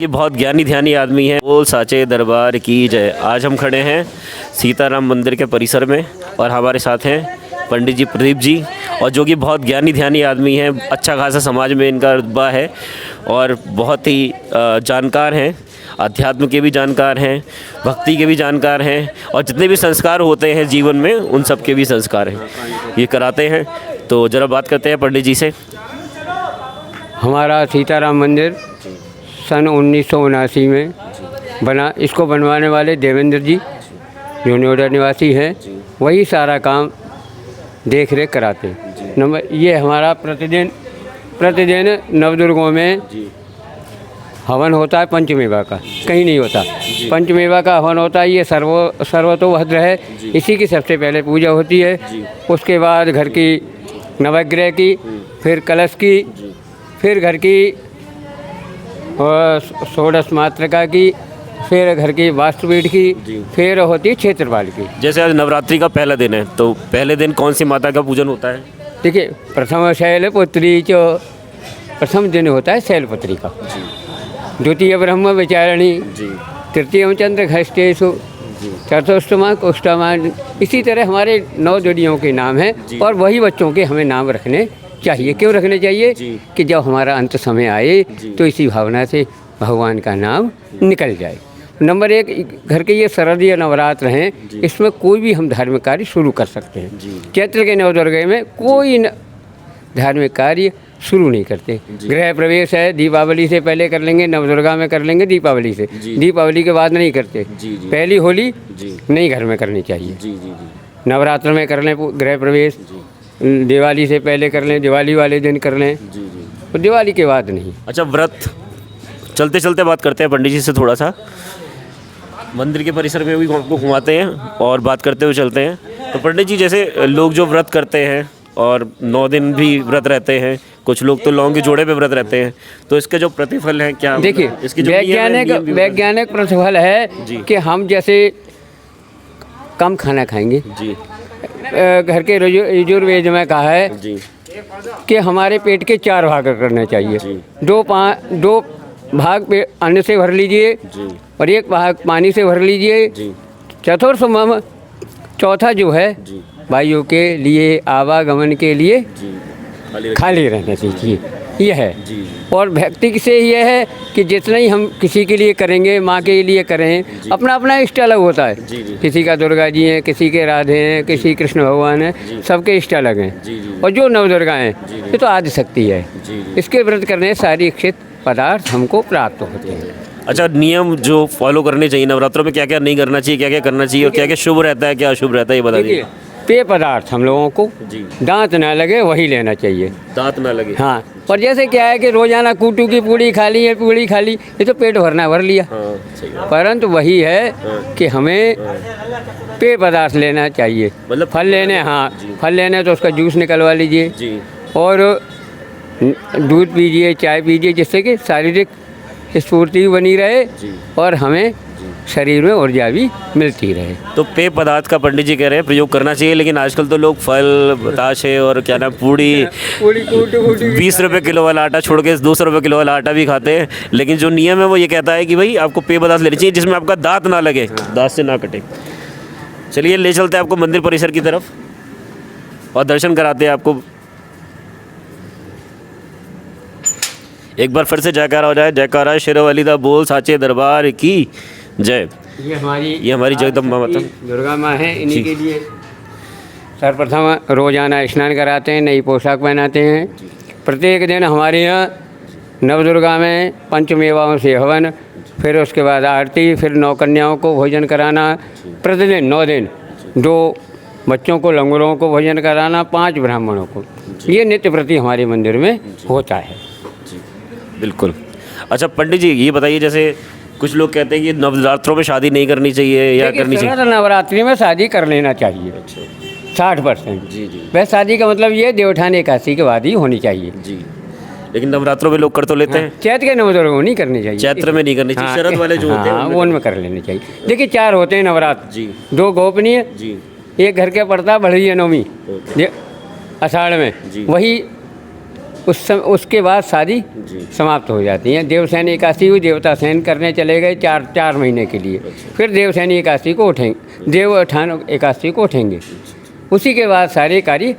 ये बहुत ज्ञानी ध्यानी आदमी है। बोल साचे दरबार की जय। आज हम खड़े हैं सीताराम मंदिर के परिसर में और हमारे साथ हैं पंडित जी प्रदीप जी, और जो कि बहुत ज्ञानी ध्यानी आदमी हैं। अच्छा खासा समाज में इनका रुतबा है और बहुत ही जानकार हैं, अध्यात्म के भी जानकार हैं, भक्ति के भी जानकार हैं, और जितने भी संस्कार होते हैं जीवन में उन सब के भी संस्कार हैं, ये कराते हैं। तो ज़रा बात करते हैं पंडित जी से। हमारा सीताराम मंदिर सन 1979 में बना। इसको बनवाने वाले देवेंद्र जी जो नोएडा निवासी हैं, वही सारा काम देख रेख कराते हैं। नंबर ये हमारा प्रतिदिन नवदुर्गों में हवन होता है पंचमेवा का, कहीं नहीं होता। पंचमेवा का हवन होता है, ये सर्वतोभद्र है। इसी की सबसे पहले पूजा होती है, उसके बाद घर की नवग्रह की, फिर कलश की, फिर घर की षोडश मातृका की, फिर घर की वास्तुपीठ की, फिर होती है क्षेत्रपाल की। जैसे आज नवरात्रि का पहला दिन है, तो पहले दिन कौन सी माता का पूजन होता है? देखिए, प्रथम शैलपुत्री जो प्रथम दिन होता है शैलपुत्री का, द्वितीय ब्रह्म विचारणी, तृतीय चंद्र घष्टेशु, चतुष्टमा कुष्ठमा। इसी तरह हमारे 9 देवियों के नाम हैं और वही बच्चों के हमें नाम रखने चाहिए। क्यों रखने चाहिए? कि जब हमारा अंत समय आए तो इसी भावना से भगवान का नाम निकल जाए। नंबर 1, घर के ये शारदीय नवरात्र हैं, इसमें कोई भी हम धार्मिक कार्य शुरू कर सकते हैं। चैत्र के नवदुर्गा में कोई धार्मिक कार्य शुरू नहीं करते। गृह प्रवेश है, दीपावली से पहले कर लेंगे, नवदुर्गा में कर लेंगे दीपावली से, दीपावली के बाद नहीं करते। पहली होली नहीं घर में करनी चाहिए, नवरात्र में कर लें गृह प्रवेश, दिवाली से पहले कर लें, दिवाली वाले दिन कर लें, और दिवाली के बाद नहीं। अच्छा, व्रत चलते चलते बात करते हैं पंडित जी से। थोड़ा सा मंदिर के परिसर में भी आपको घुमाते हैं और बात करते हुए चलते हैं। तो पंडित जी, जैसे लोग जो व्रत करते हैं और 9 दिन भी व्रत रहते हैं, कुछ लोग तो लौंग के जोड़े पे व्रत रहते हैं, तो इसके जो प्रतिफल है क्या? देखिए, वैज्ञानिक प्रतिफल है कि हम जैसे कम खाना खाएंगे जी। घर के यजुर्वेद में कहा है जी कि हमारे पेट के 4 भाग करने चाहिए। 2 भाग पे अन्न से भर लीजिए और 1 भाग पानी से भर लीजिए। चतुर्थम चौथा जो है वायु के लिए, आवागमन के लिए खाली रहना चाहिए। यह है। और भक्ति से यह है कि जितना ही हम किसी के लिए करेंगे, माँ के लिए करें, अपना अपना इष्ट अलग होता है। किसी का दुर्गा जी हैं, किसी के राधे हैं, किसी कृष्ण भगवान हैं, सबके इष्ट अलग हैं। और जो नवदुर्गा हैं ये तो आदि शक्ति है। इसके व्रत करने सारी इच्छित पदार्थ हमको प्राप्त होते हैं। अच्छा, नियम जो फॉलो करने चाहिए नवरात्रों में, क्या क्या नहीं करना चाहिए, क्या क्या करना चाहिए, और क्या क्या शुभ रहता है, क्या अशुभ रहता है, ये बता दीजिए। पेय पदार्थ हम लोगों को दांत ना लगे वही लेना चाहिए। दांत ना लगे, हाँ। और जैसे क्या है कि रोजाना कूटू की पूड़ी खा ली है, पूड़ी खा ली, ये तो पेट भरना भर लिया। परंतु वही है कि हमें पेय पदार्थ लेना चाहिए। मतलब फल लेने, हाँ फल लेने तो उसका जूस निकलवा लीजिए और दूध पीजिए, चाय पीजिए, जिससे कि शारीरिक स्फूर्ति बनी रहे और हमें शरीर में ऊर्जा भी मिलती रहे। तो पेय पदार्थ का पंडित जी कह रहे हैं प्रयोग करना चाहिए, लेकिन आजकल तो लोग फल, बताशे और क्या नाम पूड़ी 20 रुपये किलो वाला आटा छोड़ के 200 रुपये किलो वाला आटा भी खाते हैं। लेकिन जो नियम है वो ये कहता है कि भाई आपको पेय पदार्थ लेना चाहिए जिसमें आपका दांत ना लगे, दांत से ना कटे। चलिए ले चलते हैं आपको मंदिर परिसर की तरफ और दर्शन कराते हैं आपको। एक बार फिर से जयकारा हो जाए। जयकारा शेरोवाली दा बोल साचे दरबार की जय। ये हमारी जगदम्बा माता दुर्गा माँ है। इन्हीं के लिए सर्वप्रथम रोजाना स्नान कराते हैं, नई पोशाक पहनाते हैं। प्रत्येक दिन हमारे यहाँ नवदुर्गा में पंचमेवाओं से हवन, फिर उसके बाद आरती, फिर 9 कन्याओं को भोजन कराना। प्रतिदिन 9 दिन 2 बच्चों को, लंगूरों को भोजन कराना, 5 ब्राह्मणों को। ये नित्य प्रति हमारे मंदिर में होता है। बिल्कुल। अच्छा पंडित जी, ये बताइए, जैसे कुछ लोग कहते हैं कि नवरात्रों में शादी नहीं करनी चाहिए या करनी चाहिए? नवरात्रि में शादी कर लेना चाहिए 60%। जी। वह शादी का मतलब ये देवउठान एकादशी के बाद ही होनी चाहिए जी। लेकिन नवरात्रों में लोग कर तो लेते हैं। चैत्र के नवदुर्गा नहीं करनी चाहिए, चैत्र में नहीं करनी चाहिए। शरद वाले जो होते हैं वो उनमें कर लेने चाहिए। देखिए 4 होते हैं नवरात्र जी। 2 गोपनीय जी, 1 घर के पड़ता बढ़िया नवमी आषाढ़ में, वही उसके बाद शादी समाप्त हो जाती है। देवसैन एकादशी हुई, देवता सैन करने चले गए 4 महीने के लिए, फिर देवसैन एकादशी को उठेंगे, देवोत्थान एकादशी को उठेंगे। उसी के बाद सारे कार्य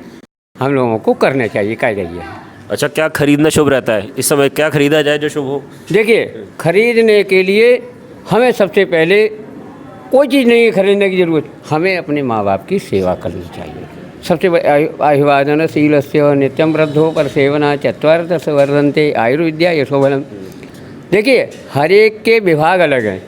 हम लोगों को करने चाहिए, कह रही है। अच्छा, क्या खरीदना शुभ रहता है इस समय? क्या खरीदा जाए जो शुभ हो? देखिए, खरीदने के लिए हमें सबसे पहले कोई चीज़ नहीं खरीदने की ज़रूरत, हमें अपने माँ बाप की सेवा करनी चाहिए। सबसे अभिवादन शीलस्य नित्यम वृद्धो पर सेवना चत्वारदश वर्धन्ते आयुर्विद्या यशोबलम। देखिए, हर एक के विभाग अलग हैं।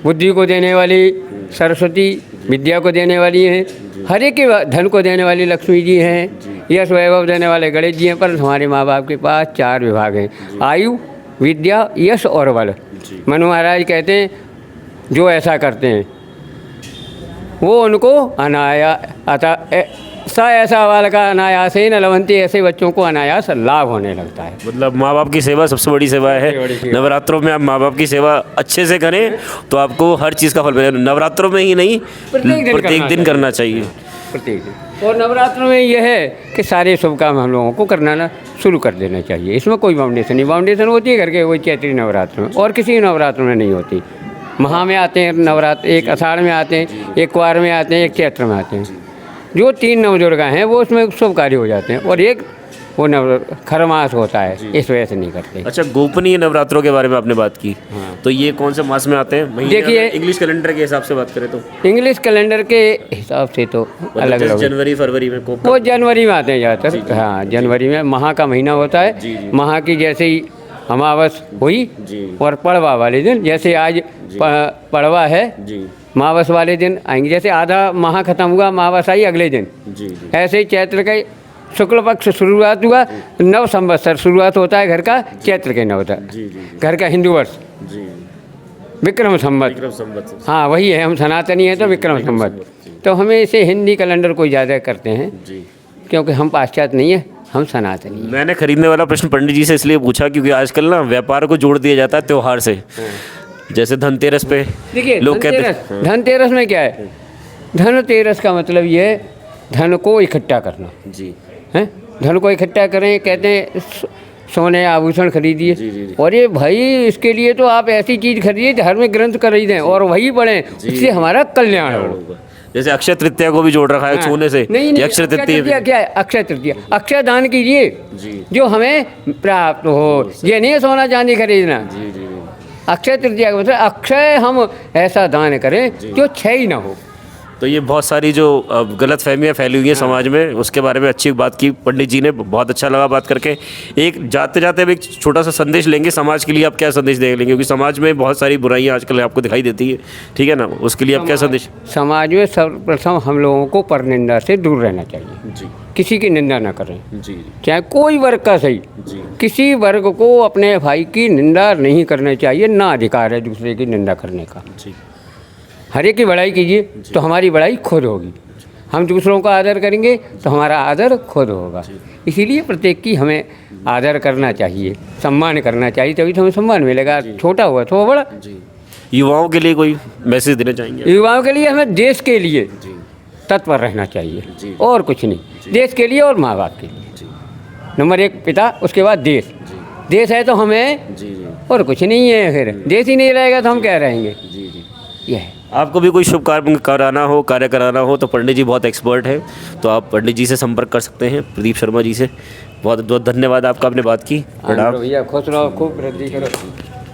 बुद्धि को देने वाली सरस्वती, विद्या को देने वाली हैं, हर एक के धन को देने वाली लक्ष्मी जी हैं, यश वैभव देने वाले गणेश जी हैं। पर हमारे माँ बाप के पास 4 विभाग हैं, आयु, विद्या, यश और बल। मनु महाराज कहते हैं जो ऐसा करते हैं वो उनको ऐसा वाल का अनायास ही न लवंती, ऐसे बच्चों को अनायास लाभ होने लगता है। मतलब माँ बाप की सेवा सबसे बड़ी सेवा है। नवरात्रों में आप माँ बाप की सेवा अच्छे से करें तो आपको हर चीज़ का फल मिलेगा। नवरात्रों में ही नहीं, प्रत्येक दिन करना चाहिए। प्रत्येक दिन। और नवरात्र में यह है कि सारे शुभ काम हम लोगों को करना ना शुरू कर देना चाहिए। इसमें कोई बाउंडेशन नहीं, बाउंडेशन होती है घर के वही चैत्री नवरात्र में, और किसी नवरात्र में नहीं होती। महा में आते हैं नवरात्र, एक आषाढ़ में आते हैं, एक कुआर में आते हैं, एक चैत्र में आते हैं। जो 3 नवदुर्गा हैं वो उसमें शुभ कार्य हो जाते हैं, और एक वो खरमास होता है, इस वजह से नहीं करते। अच्छा, गोपनीय नवरात्रों के बारे में आपने बात की, तो ये कौन से मास में आते हैं? देखिए, इंग्लिश कैलेंडर के हिसाब से बात करें तो इंग्लिश कैलेंडर के हिसाब से तो अलग अलग, जनवरी फरवरी में वो जनवरी में आते हैं ज़्यादातर। हाँ, जनवरी में महा का महीना होता है। महा की जैसे ही अमावस हुई और पड़वा वाले दिन, जैसे आज पड़वा है, अमावस वाले दिन आएंगे। जैसे आधा माह खत्म हुआ, अमावस आई अगले दिन। ऐसे ही चैत्र के शुक्ल पक्ष शुरुआत हुआ, 9 संवत्सर शुरुआत होता है घर का, चैत्र के 9 तक घर का हिंदू वर्ष, विक्रम संवत। हाँ, वही है, हम सनातनी हैं तो विक्रम संवत। तो हमें इसे हिंदी कैलेंडर को ज़्यादा करते हैं, क्योंकि हम पाश्चात्य नहीं है, हम सनातनी हैं। मैंने खरीदने वाला प्रश्न पंडित जी से इसलिए पूछा क्योंकि आजकल ना व्यापार को जोड़ दिया जाता है त्योहार से। जैसे धनतेरस पे देखिए, लोग कहते हैं, धनतेरस में क्या है? धनतेरस का मतलब ये है धन को इकट्ठा करना है। धन को इकट्ठा करें, कहते हैं सोने आभूषण खरीदिए, और ये भाई इसके लिए तो आप ऐसी चीज़ खरीदिए, धार्मिक ग्रंथ खरीदें और वही पढ़ें, इससे हमारा कल्याण हो। जैसे अक्षय तृतीया को भी जोड़ रखा है सोने से। नहीं, अक्षय तृतीया क्या है? अक्षय तृतीया, अक्षय दान कीजिए जो हमें प्राप्त हो, ये नहीं है सोना चांदी खरीदना। अक्षय तृतीया का मतलब अक्षय हम ऐसा दान करें जो क्षय ही ना हो। तो ये बहुत सारी जो गलत फहमियाँ फैली हुई हैं समाज में, उसके बारे में अच्छी बात की पंडित जी ने, बहुत अच्छा लगा बात करके। एक जाते जाते अब एक छोटा सा संदेश लेंगे समाज के लिए। आप क्या संदेश देंगे? क्योंकि समाज में बहुत सारी बुराइयाँ आजकल आपको दिखाई देती है, ठीक है ना, उसके लिए आप क्या संदेश? समाज में सर्वप्रथम हम लोगों को परनिंदा से दूर रहना चाहिए। किसी की निंदा ना करें, चाहे कोई वर्ग का सही, किसी वर्ग को अपने भाई की निंदा नहीं करनी चाहिए, ना अधिकार है दूसरे की निंदा करने का। हर एक की बड़ाई कीजिए तो हमारी बड़ाई खुद होगी, हम दूसरों का आदर करेंगे तो हमारा आदर खुद होगा। इसीलिए प्रत्येक की हमें आदर करना चाहिए, सम्मान करना चाहिए, तभी तो हमें सम्मान मिलेगा, छोटा हुआ तो बड़ा। युवाओं के लिए कोई मैसेज देना चाहेंगे? युवाओं के लिए हमें देश के लिए तत्पर रहना चाहिए, और कुछ नहीं। देश के लिए और माँ बाप के लिए, नंबर 1 पिता, उसके बाद देश। देश है तो हमें और कुछ नहीं है, फिर देश ही नहीं रहेगा तो हम क्या रहेंगे। यह है। आपको भी कोई शुभ कार्य कराना हो तो पंडित जी बहुत एक्सपर्ट है, तो आप पंडित जी से संपर्क कर सकते हैं, प्रदीप शर्मा जी से। बहुत बहुत धन्यवाद आपका, आपने बात की। प्रणाम भैया, खुश रहो, खूब वृद्धि करो।